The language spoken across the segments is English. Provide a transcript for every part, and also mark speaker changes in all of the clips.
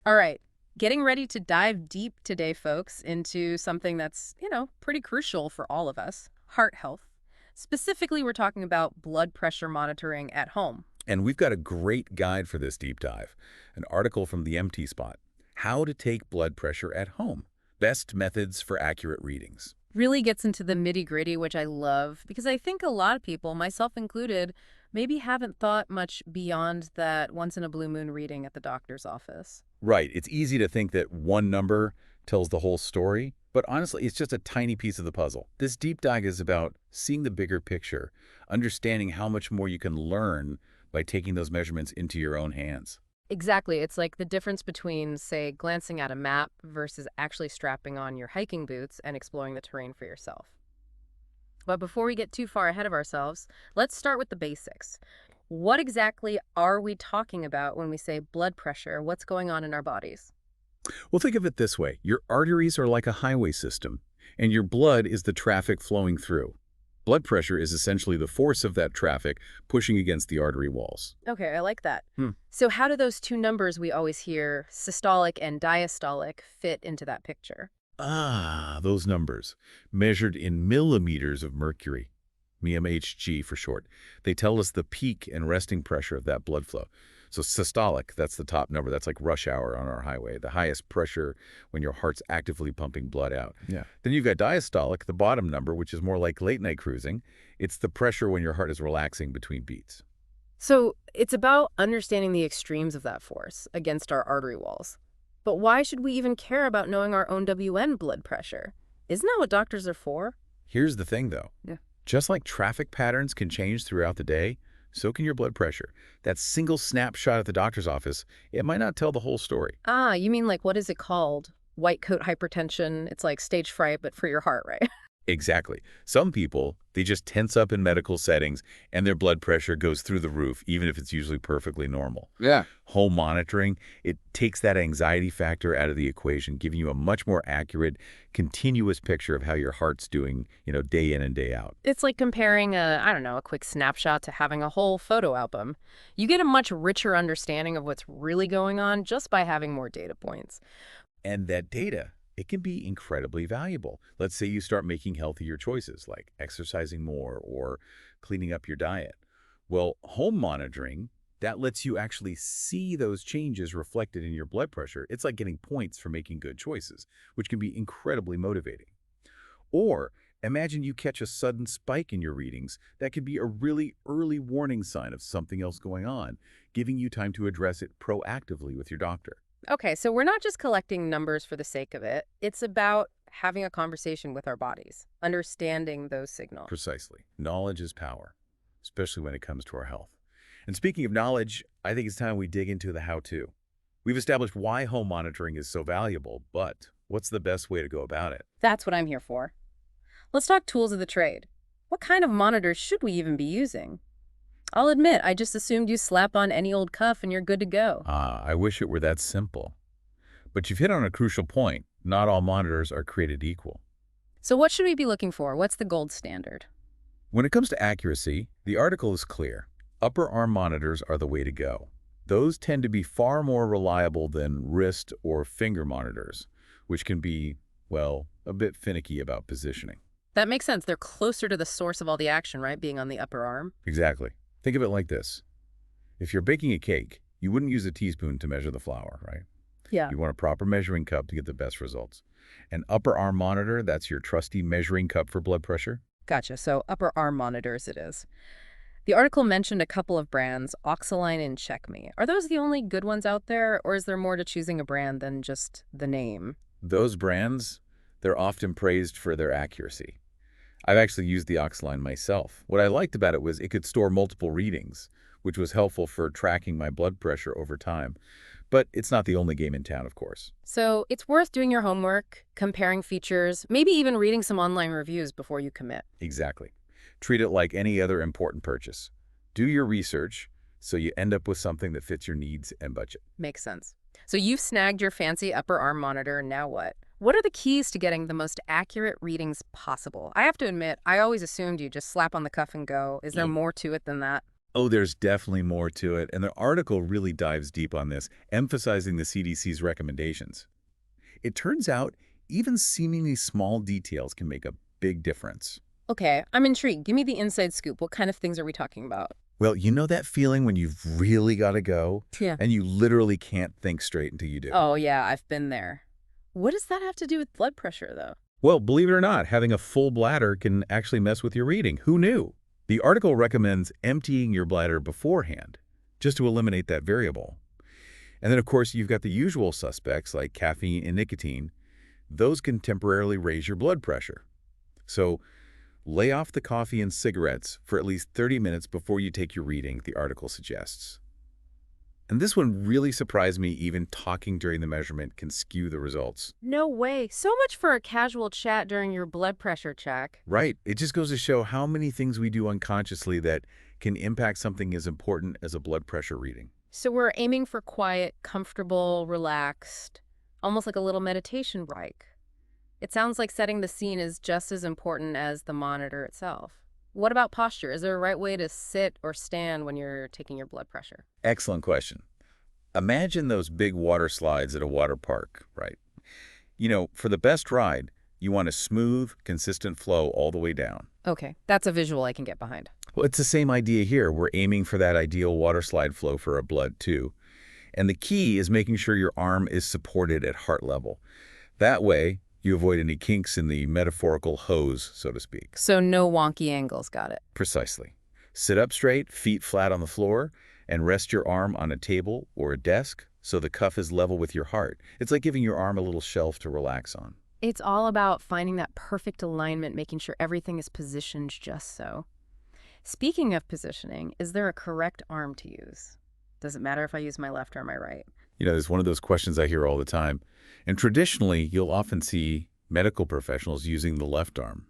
Speaker 1: All right, getting ready to dive deep today, folks, into something that's, pretty crucial for all of us, heart health. Specifically, we're talking about blood pressure monitoring at home.
Speaker 2: And we've got a great guide for this deep dive, an article from the Empty Spot, How to Take Blood Pressure at Home, Best Methods for Accurate Readings.
Speaker 1: Really gets into the nitty-gritty, which I love, because I think a lot of people, myself included, maybe haven't thought much beyond that once-in-a-blue-moon reading at the doctor's office.
Speaker 2: Right, it's easy to think that one number tells the whole story, but honestly, it's just a tiny piece of the puzzle. This deep dive is about seeing the bigger picture, understanding how much more you can learn by taking those measurements into your own hands.
Speaker 1: Exactly. It's like the difference between, say, glancing at a map versus actually strapping on your hiking boots and exploring the terrain for yourself. But before we get too far ahead of ourselves, let's start with the basics. What exactly are we talking about when we say blood pressure? What's going on in our bodies?
Speaker 2: Well, think of it this way. Your arteries are like a highway system, and your blood is the traffic flowing through. Blood pressure is essentially the force of that traffic pushing against the artery walls.
Speaker 1: Okay, I like that.
Speaker 2: Hmm.
Speaker 1: So how do those two numbers we always hear, systolic and diastolic, fit into that picture?
Speaker 2: Ah, those numbers, measured in millimeters of mercury, mmHg for short. They tell us the peak and resting pressure of that blood flow. So systolic, that's the top number. That's like rush hour on our highway, the highest pressure when your heart's actively pumping blood out. Yeah. Then you've got diastolic, the bottom number, which is more like late-night cruising. It's the pressure when your heart is relaxing between beats.
Speaker 1: So it's about understanding the extremes of that force against our artery walls. But why should we even care about knowing our own WN blood pressure? Isn't that what doctors are for?
Speaker 2: Here's the thing, though.
Speaker 1: Yeah.
Speaker 2: Just like traffic patterns can change throughout the day, so can your blood pressure. That single snapshot at the doctor's office, it might not tell the whole story.
Speaker 1: Ah, you mean like what is it called? White coat hypertension. It's like stage fright, but for your heart, right?
Speaker 2: Exactly. Some people, they just tense up in medical settings and their blood pressure goes through the roof, even if it's usually perfectly normal.
Speaker 3: Yeah.
Speaker 2: Home monitoring, it takes that anxiety factor out of the equation, giving you a much more accurate, continuous picture of how your heart's doing, day in and day out.
Speaker 1: It's like comparing a quick snapshot to having a whole photo album. You get a much richer understanding of what's really going on just by having more data points.
Speaker 2: And that data, it can be incredibly valuable. Let's say you start making healthier choices like exercising more or cleaning up your diet. Well, home monitoring, that lets you actually see those changes reflected in your blood pressure. It's like getting points for making good choices, which can be incredibly motivating. Or imagine you catch a sudden spike in your readings. That could be a really early warning sign of something else going on, giving you time to address it proactively with your doctor.
Speaker 1: Okay, so we're not just collecting numbers for the sake of it. It's about having a conversation with our bodies, understanding those signals.
Speaker 2: Precisely. Knowledge is power, especially when it comes to our health. And speaking of knowledge, I think it's time we dig into the how-to. We've established why home monitoring is so valuable, but what's the best way to go about it?
Speaker 1: That's what I'm here for. Let's talk tools of the trade. What kind of monitors should we even be using? I'll admit, I just assumed you slap on any old cuff and you're good to go.
Speaker 2: I wish it were that simple. But you've hit on a crucial point. Not all monitors are created equal.
Speaker 1: So what should we be looking for? What's the gold standard?
Speaker 2: When it comes to accuracy, the article is clear. Upper arm monitors are the way to go. Those tend to be far more reliable than wrist or finger monitors, which can be, well, a bit finicky about positioning.
Speaker 1: That makes sense. They're closer to the source of all the action, right? Being on the upper arm.
Speaker 2: Exactly. Think of it like this. If you're baking a cake, you wouldn't use a teaspoon to measure the flour, right?
Speaker 1: Yeah.
Speaker 2: You want a proper measuring cup to get the best results. An upper arm monitor, that's your trusty measuring cup for blood pressure.
Speaker 1: Gotcha. So upper arm monitors it is. The article mentioned a couple of brands, Oxalign and CheckMe. Are those the only good ones out there, or is there more to choosing a brand than just the name?
Speaker 2: Those brands, they're often praised for their accuracy. I've actually used the Oxalign myself. What I liked about it was it could store multiple readings, which was helpful for tracking my blood pressure over time. But it's not the only game in town, of course.
Speaker 1: So it's worth doing your homework, comparing features, maybe even reading some online reviews before you commit.
Speaker 2: Exactly. Treat it like any other important purchase. Do your research so you end up with something that fits your needs and budget.
Speaker 1: Makes sense. So you've snagged your fancy upper arm monitor, now what? What are the keys to getting the most accurate readings possible? I have to admit, I always assumed you just slap on the cuff and go. Is there more to it than that?
Speaker 2: Oh, there's definitely more to it, and the article really dives deep on this, emphasizing the CDC's recommendations. It turns out even seemingly small details can make a big difference.
Speaker 1: Okay, I'm intrigued. Give me the inside scoop. What kind of things are we talking about?
Speaker 2: Well, you know that feeling when you've really got to go,
Speaker 1: Yeah.
Speaker 2: and you literally can't think straight until you do?
Speaker 1: Oh, yeah, I've been there. What does that have to do with blood pressure, though?
Speaker 2: Well, believe it or not, having a full bladder can actually mess with your reading. Who knew? The article recommends emptying your bladder beforehand, just to eliminate that variable. And then, of course, you've got the usual suspects like caffeine and nicotine. Those can temporarily raise your blood pressure. So lay off the coffee and cigarettes for at least 30 minutes before you take your reading, the article suggests. And this one really surprised me. Even talking during the measurement can skew the results.
Speaker 1: No way. So much for a casual chat during your blood pressure check.
Speaker 2: Right. It just goes to show how many things we do unconsciously that can impact something as important as a blood pressure reading.
Speaker 1: So we're aiming for quiet, comfortable, relaxed, almost like a little meditation break. It sounds like setting the scene is just as important as the monitor itself. What about posture? Is there a right way to sit or stand when you're taking your blood pressure?
Speaker 2: Excellent question. Imagine those big water slides at a water park, right? For the best ride, you want a smooth, consistent flow all the way down.
Speaker 1: Okay, that's a visual I can get behind.
Speaker 2: Well, it's the same idea here. We're aiming for that ideal water slide flow for our blood, too. And the key is making sure your arm is supported at heart level. That way, you avoid any kinks in the metaphorical hose, so to speak.
Speaker 1: So no wonky angles, got it.
Speaker 2: Precisely. Sit up straight, feet flat on the floor, and rest your arm on a table or a desk so the cuff is level with your heart. It's like giving your arm a little shelf to relax on.
Speaker 1: It's all about finding that perfect alignment, making sure everything is positioned just so. Speaking of positioning, is there a correct arm to use? Does it matter if I use my left or my right?
Speaker 2: It's one of those questions I hear all the time. And traditionally, you'll often see medical professionals using the left arm.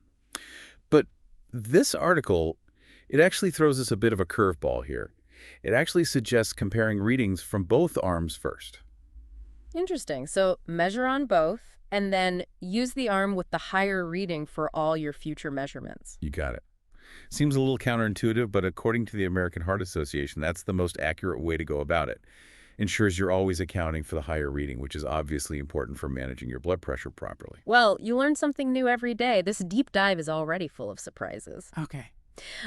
Speaker 2: But this article, it actually throws us a bit of a curveball here. It actually suggests comparing readings from both arms first.
Speaker 1: Interesting. So measure on both, and then use the arm with the higher reading for all your future measurements.
Speaker 2: You got it. Seems a little counterintuitive, but according to the American Heart Association, that's the most accurate way to go about it. Ensures you're always accounting for the higher reading, which is obviously important for managing your blood pressure properly.
Speaker 1: Well, you learn something new every day. This deep dive is already full of surprises.
Speaker 2: Okay.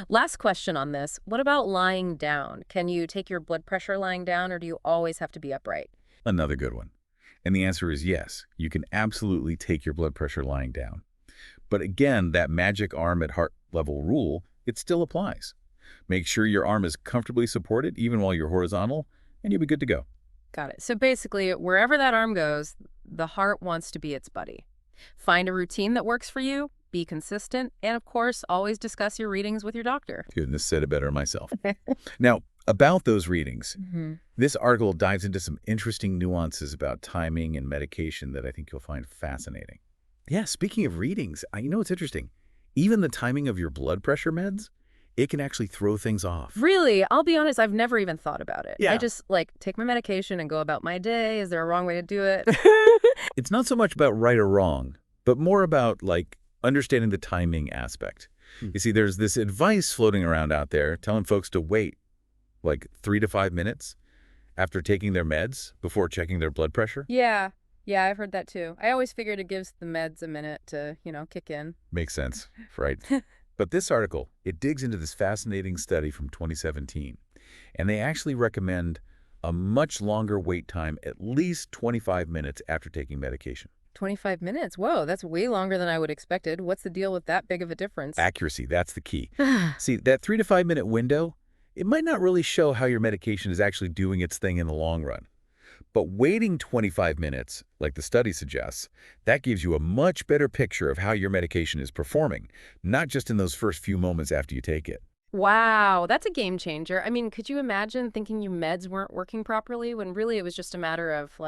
Speaker 1: Last question on this. What about lying down? Can you take your blood pressure lying down, or do you always have to be upright?
Speaker 2: Another good one. And the answer is yes. You can absolutely take your blood pressure lying down. But again, that magic arm at heart level rule, it still applies. Make sure your arm is comfortably supported even while you're horizontal, and you'll be good to go.
Speaker 1: Got it. So basically, wherever that arm goes, the heart wants to be its buddy. Find a routine that works for you, be consistent, and of course, always discuss your readings with your doctor.
Speaker 2: Goodness, said it better myself. Now, about those readings, this article dives into some interesting nuances about timing and medication that I think you'll find fascinating. Yeah, speaking of readings, it's interesting. Even the timing of your blood pressure meds, it can actually throw things off.
Speaker 1: Really? I'll be honest, I've never even thought about it.
Speaker 2: Yeah.
Speaker 1: I just, take my medication and go about my day. Is there a wrong way to do it?
Speaker 2: It's not so much about right or wrong, but more about, understanding the timing aspect. You see, there's this advice floating around out there telling folks to wait, 3 to 5 minutes after taking their meds before checking their blood pressure.
Speaker 1: Yeah, I've heard that too. I always figured it gives the meds a minute to, kick in.
Speaker 2: Makes sense, right? But this article, it digs into this fascinating study from 2017, and they actually recommend a much longer wait time, at least 25 minutes after taking medication.
Speaker 1: 25 minutes? Whoa, that's way longer than I would expected. What's the deal with that big of a difference?
Speaker 2: Accuracy, that's the key. See, that 3 to 5 minute window, it might not really show how your medication is actually doing its thing in the long run. But waiting 25 minutes, like the study suggests, that gives you a much better picture of how your medication is performing, not just in those first few moments after you take it.
Speaker 1: Wow, that's a game changer. I mean, could you imagine thinking your meds weren't working properly when really it was just a matter of,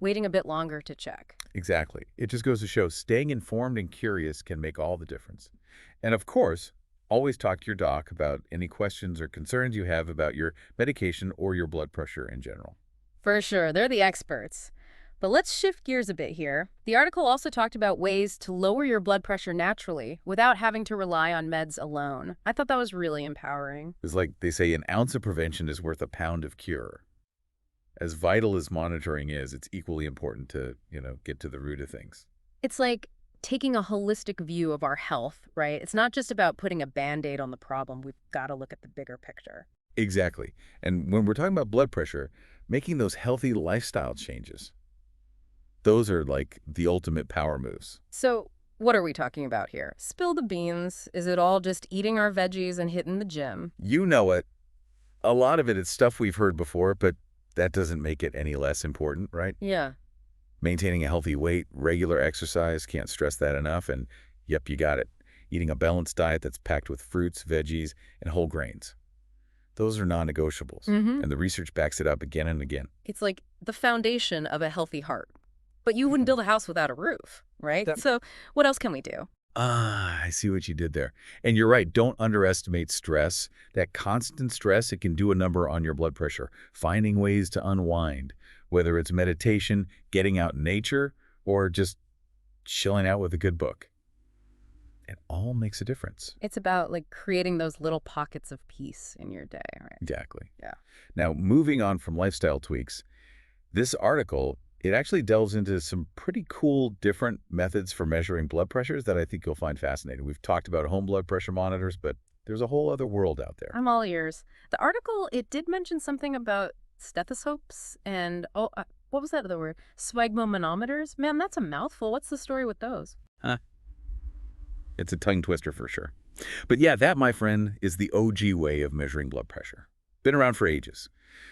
Speaker 1: waiting a bit longer to check?
Speaker 2: Exactly. It just goes to show staying informed and curious can make all the difference. And of course, always talk to your doc about any questions or concerns you have about your medication or your blood pressure in general.
Speaker 1: For sure, they're the experts. But let's shift gears a bit here. The article also talked about ways to lower your blood pressure naturally without having to rely on meds alone. I thought that was really empowering.
Speaker 2: It's like they say an ounce of prevention is worth a pound of cure. As vital as monitoring is, it's equally important to, get to the root of things.
Speaker 1: It's like taking a holistic view of our health, right? It's not just about putting a Band-Aid on the problem. We've got to look at the bigger picture.
Speaker 2: Exactly. And when we're talking about blood pressure, making those healthy lifestyle changes, those are like the ultimate power moves.
Speaker 1: So, what are we talking about here? Spill the beans. Is it all just eating our veggies and hitting the gym?
Speaker 2: You know it. A lot of it is stuff we've heard before, but that doesn't make it any less important, right?
Speaker 1: Yeah.
Speaker 2: Maintaining a healthy weight, regular exercise, can't stress that enough, and yep, you got it. Eating a balanced diet that's packed with fruits, veggies, and whole grains. Those are non-negotiables,
Speaker 1: Mm-hmm.
Speaker 2: and the research backs it up again and again.
Speaker 1: It's like the foundation of a healthy heart. But you wouldn't build a house without a roof, right?
Speaker 2: That-
Speaker 1: So, what else can we do?
Speaker 2: I see what you did there. And you're right, don't underestimate stress. That constant stress, it can do a number on your blood pressure. Finding ways to unwind, whether it's meditation, getting out in nature, or just chilling out with a good book. It all makes a difference.
Speaker 1: It's about like creating those little pockets of peace in your day, right?
Speaker 2: Exactly.
Speaker 1: Yeah.
Speaker 2: Now, moving on from lifestyle tweaks, this article, it actually delves into some pretty cool different methods for measuring blood pressures that I think you'll find fascinating. We've talked about home blood pressure monitors, but there's a whole other world out there.
Speaker 1: I'm all ears. The article, it did mention something about stethoscopes and, what was that other word? Sphygmomanometers? Man, that's a mouthful. What's the story with those?
Speaker 2: Huh? It's a tongue twister for sure. But yeah, that, my friend, is the OG way of measuring blood pressure. Been around for ages.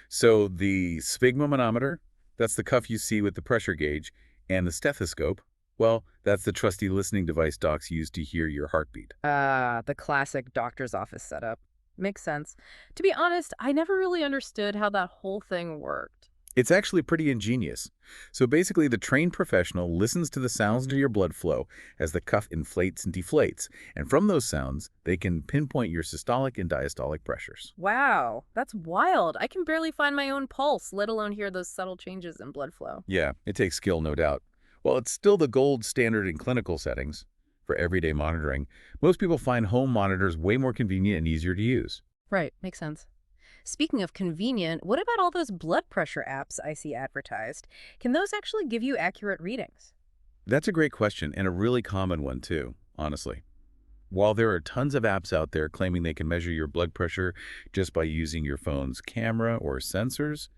Speaker 2: So the sphygmomanometer, that's the cuff you see with the pressure gauge, and the stethoscope, well, that's the trusty listening device docs use to hear your heartbeat.
Speaker 1: The classic doctor's office setup. Makes sense. To be honest, I never really understood how that whole thing worked.
Speaker 2: It's actually pretty ingenious. So basically, the trained professional listens to the sounds to your blood flow as the cuff inflates and deflates, and from those sounds, they can pinpoint your systolic and diastolic pressures.
Speaker 1: Wow, that's wild. I can barely find my own pulse, let alone hear those subtle changes in blood flow.
Speaker 2: Yeah, it takes skill, no doubt. While it's still the gold standard in clinical settings for everyday monitoring, most people find home monitors way more convenient and easier to use.
Speaker 1: Right, makes sense. Speaking of convenient, what about all those blood pressure apps I see advertised? Can those actually give you accurate readings?
Speaker 2: That's a great question, and a really common one too, honestly. While there are tons of apps out there claiming they can measure your blood pressure just by using your phone's camera or sensors,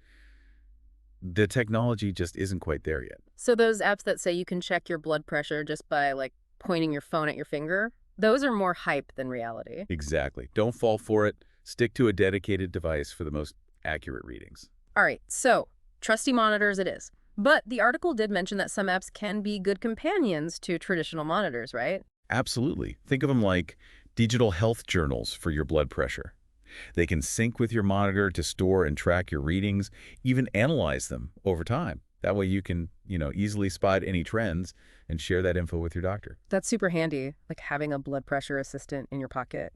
Speaker 2: the technology just isn't quite there yet.
Speaker 1: So those apps that say you can check your blood pressure just by, like, pointing your phone at your finger, those are more hype than reality.
Speaker 2: Exactly. Don't fall for it. Stick to a dedicated device for the most accurate readings.
Speaker 1: All right, so trusty monitors it is. But the article did mention that some apps can be good companions to traditional monitors, right?
Speaker 2: Absolutely. Think of them like digital health journals for your blood pressure. They can sync with your monitor to store and track your readings, even analyze them over time. That way you can, easily spot any trends and share that info with your doctor.
Speaker 1: That's super handy, like having a blood pressure assistant in your pocket.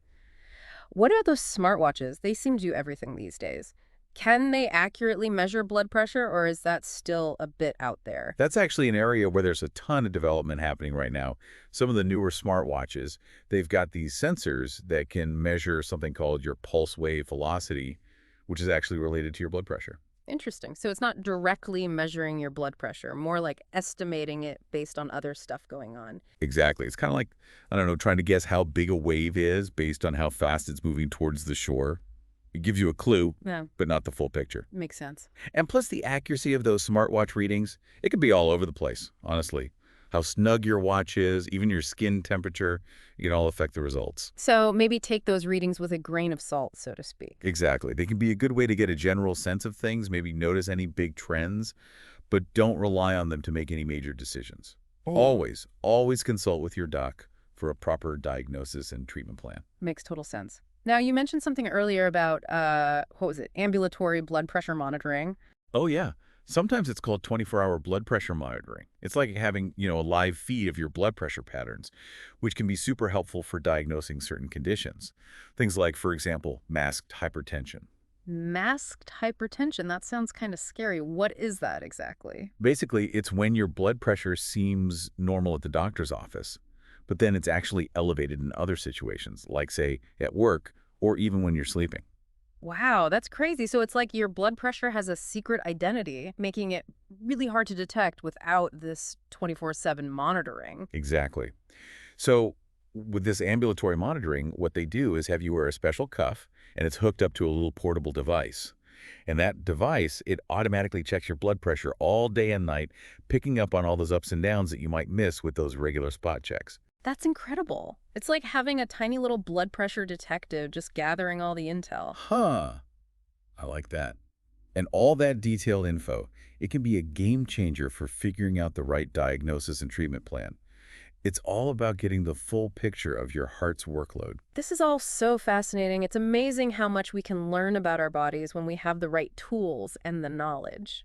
Speaker 1: What about those smartwatches? They seem to do everything these days. Can they accurately measure blood pressure, or is that still a bit out there?
Speaker 2: That's actually an area where there's a ton of development happening right now. Some of the newer smartwatches, they've got these sensors that can measure something called your pulse wave velocity, which is actually related to your blood pressure.
Speaker 1: Interesting. So it's not directly measuring your blood pressure, more like estimating it based on other stuff going on.
Speaker 2: Exactly. It's kind of like, I don't know, trying to guess how big a wave is based on how fast it's moving towards the shore. It gives you a clue,
Speaker 1: Yeah,
Speaker 2: but not the full picture.
Speaker 1: makes sense.
Speaker 2: And plus the accuracy of those smartwatch readings, it can be all over the place, honestly. How snug your watch is, even your skin temperature, it can all affect the results.
Speaker 1: So maybe take those readings with a grain of salt, so to speak.
Speaker 2: Exactly. They can be a good way to get a general sense of things, maybe notice any big trends, but don't rely on them to make any major decisions. Always consult with your doc for a proper diagnosis and treatment plan.
Speaker 1: Makes total sense. Now, you mentioned something earlier about, what was it, ambulatory blood pressure monitoring.
Speaker 2: Oh, yeah. Sometimes it's called 24-hour blood pressure monitoring. It's like having, a live feed of your blood pressure patterns, which can be super helpful for diagnosing certain conditions. Things like, for example, masked hypertension.
Speaker 1: Masked hypertension. That sounds kind of scary. What is that exactly?
Speaker 2: Basically, it's when your blood pressure seems normal at the doctor's office, but then it's actually elevated in other situations, like, say, at work or even when you're sleeping.
Speaker 1: Wow, that's crazy. So it's like your blood pressure has a secret identity, making it really hard to detect without this 24/7 monitoring.
Speaker 2: Exactly. So with this ambulatory monitoring, what they do is have you wear a special cuff, and it's hooked up to a little portable device. And that device, it automatically checks your blood pressure all day and night, picking up on all those ups and downs that you might miss with those regular spot checks.
Speaker 1: That's incredible. It's like having a tiny little blood pressure detective just gathering all the intel.
Speaker 2: Huh. I like that. And all that detailed info, it can be a game changer for figuring out the right diagnosis and treatment plan. It's all about getting the full picture of your heart's workload.
Speaker 1: This is all so fascinating. It's amazing how much we can learn about our bodies when we have the right tools and the knowledge.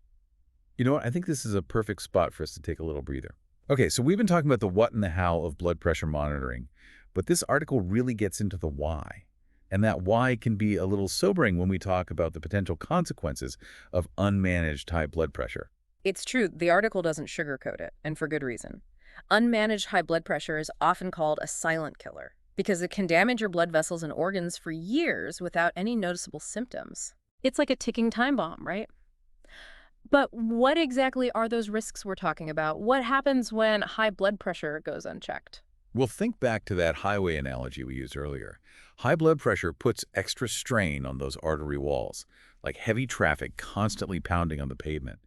Speaker 2: You know what? I think this is a perfect spot for us to take a little breather. Okay, so we've been talking about the what and the how of blood pressure monitoring, but this article really gets into the why. And that why can be a little sobering when we talk about the potential consequences of unmanaged high blood pressure.
Speaker 1: It's true, the article doesn't sugarcoat it, and for good reason. Unmanaged high blood pressure is often called a silent killer because it can damage your blood vessels and organs for years without any noticeable symptoms. It's like a ticking time bomb, right? But what exactly are those risks we're talking about? What happens when high blood pressure goes unchecked?
Speaker 2: We'll think back to that highway analogy we used earlier. High blood pressure puts extra strain on those artery walls, like heavy traffic constantly pounding on the pavement.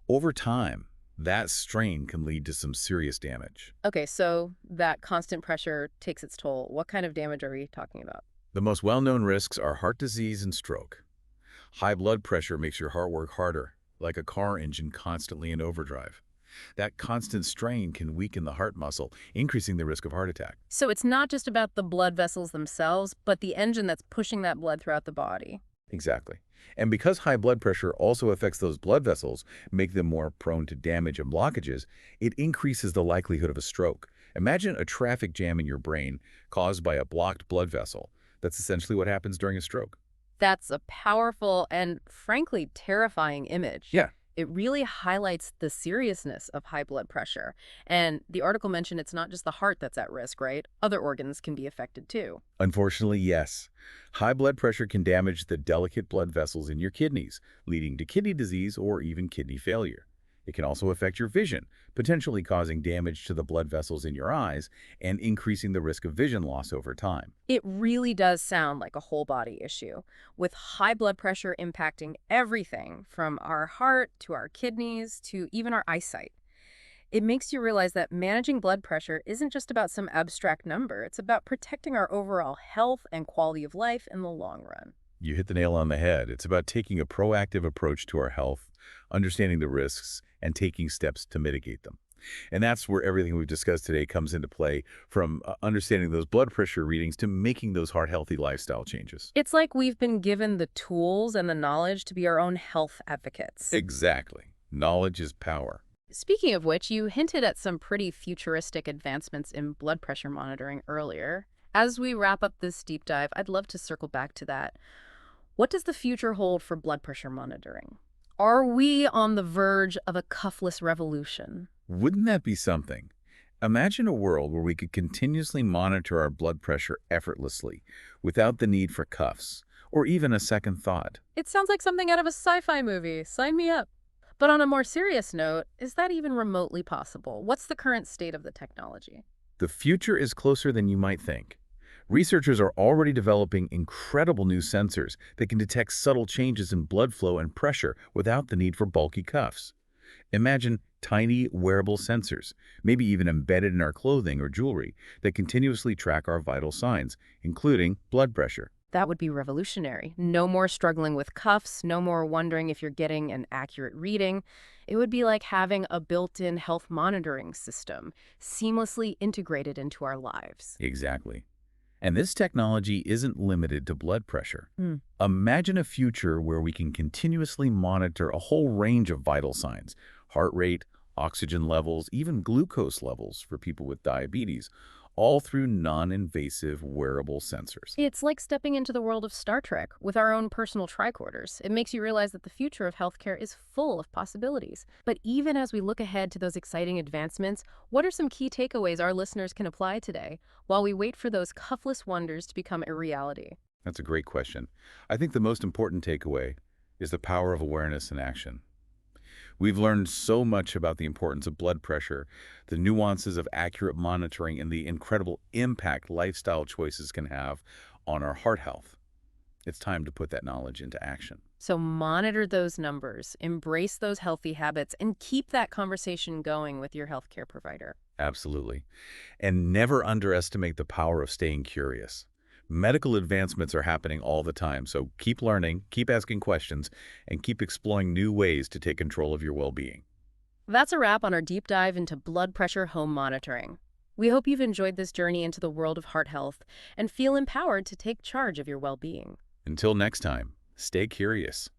Speaker 2: Over time, that strain can lead to some serious damage.
Speaker 1: Okay, so that constant pressure takes its toll. What kind of damage are we talking about?
Speaker 2: The most well-known risks are heart disease and stroke. High blood pressure makes your heart work harder, like a car engine constantly in overdrive. That constant strain can weaken the heart muscle, increasing the risk of heart attack.
Speaker 1: So it's not just about the blood vessels themselves, but the engine that's pushing that blood throughout the body.
Speaker 2: Exactly. And because high blood pressure also affects those blood vessels, make them more prone to damage and blockages, it increases the likelihood of a stroke. Imagine a traffic jam in your brain caused by a blocked blood vessel. That's essentially what happens during a stroke.
Speaker 1: That's a powerful and frankly terrifying image.
Speaker 2: Yeah.
Speaker 1: It really highlights the seriousness of high blood pressure. And the article mentioned it's not just the heart that's at risk, right? Other organs can be affected too.
Speaker 2: Unfortunately, yes. High blood pressure can damage the delicate blood vessels in your kidneys, leading to kidney disease or even kidney failure. It can also affect your vision, potentially causing damage to the blood vessels in your eyes and increasing the risk of vision loss over time.
Speaker 1: It really does sound like a whole body issue, with high blood pressure impacting everything from our heart to our kidneys to even our eyesight. It makes you realize that managing blood pressure isn't just about some abstract number. It's about protecting our overall health and quality of life in the long run.
Speaker 2: You hit the nail on the head. It's about taking a proactive approach to our health, understanding the risks, and taking steps to mitigate them. And that's where everything we've discussed today comes into play, from understanding those blood pressure readings to making those heart-healthy lifestyle changes.
Speaker 1: It's like we've been given the tools and the knowledge to be our own health advocates.
Speaker 2: Exactly. Knowledge is power.
Speaker 1: Speaking of which, you hinted at some pretty futuristic advancements in blood pressure monitoring earlier. As we wrap up this deep dive, I'd love to circle back to that. What does the future hold for blood pressure monitoring? Are we on the verge of a cuffless revolution?
Speaker 2: Wouldn't that be something? Imagine a world where we could continuously monitor our blood pressure effortlessly, without the need for cuffs, or even a second thought.
Speaker 1: It sounds like something out of a sci-fi movie. Sign me up. But on a more serious note, is that even remotely possible? What's the current state of the technology?
Speaker 2: The future is closer than you might think. Researchers are already developing incredible new sensors that can detect subtle changes in blood flow and pressure without the need for bulky cuffs. Imagine tiny wearable sensors, maybe even embedded in our clothing or jewelry, that continuously track our vital signs, including blood pressure.
Speaker 1: That would be revolutionary. No more struggling with cuffs, no more wondering if you're getting an accurate reading. It would be like having a built-in health monitoring system seamlessly integrated into our lives.
Speaker 2: Exactly. And this technology isn't limited to blood pressure.
Speaker 1: Hmm.
Speaker 2: Imagine a future where we can continuously monitor a whole range of vital signs: heart rate, oxygen levels, even glucose levels for people with diabetes, all through non-invasive wearable sensors.
Speaker 1: It's like stepping into the world of Star Trek with our own personal tricorders. It makes you realize that the future of healthcare is full of possibilities. But even as we look ahead to those exciting advancements, what are some key takeaways our listeners can apply today while we wait for those cuffless wonders to become a reality?
Speaker 2: That's a great question. I think the most important takeaway is the power of awareness and action. We've learned so much about the importance of blood pressure, the nuances of accurate monitoring, and the incredible impact lifestyle choices can have on our heart health. It's time to put that knowledge into action.
Speaker 1: So monitor those numbers, embrace those healthy habits, and keep that conversation going with your healthcare provider.
Speaker 2: Absolutely. And never underestimate the power of staying curious. Medical advancements are happening all the time, so keep learning, keep asking questions, and keep exploring new ways to take control of your well-being.
Speaker 1: That's a wrap on our deep dive into blood pressure home monitoring. We hope you've enjoyed this journey into the world of heart health and feel empowered to take charge of your well-being.
Speaker 2: Until next time, stay curious.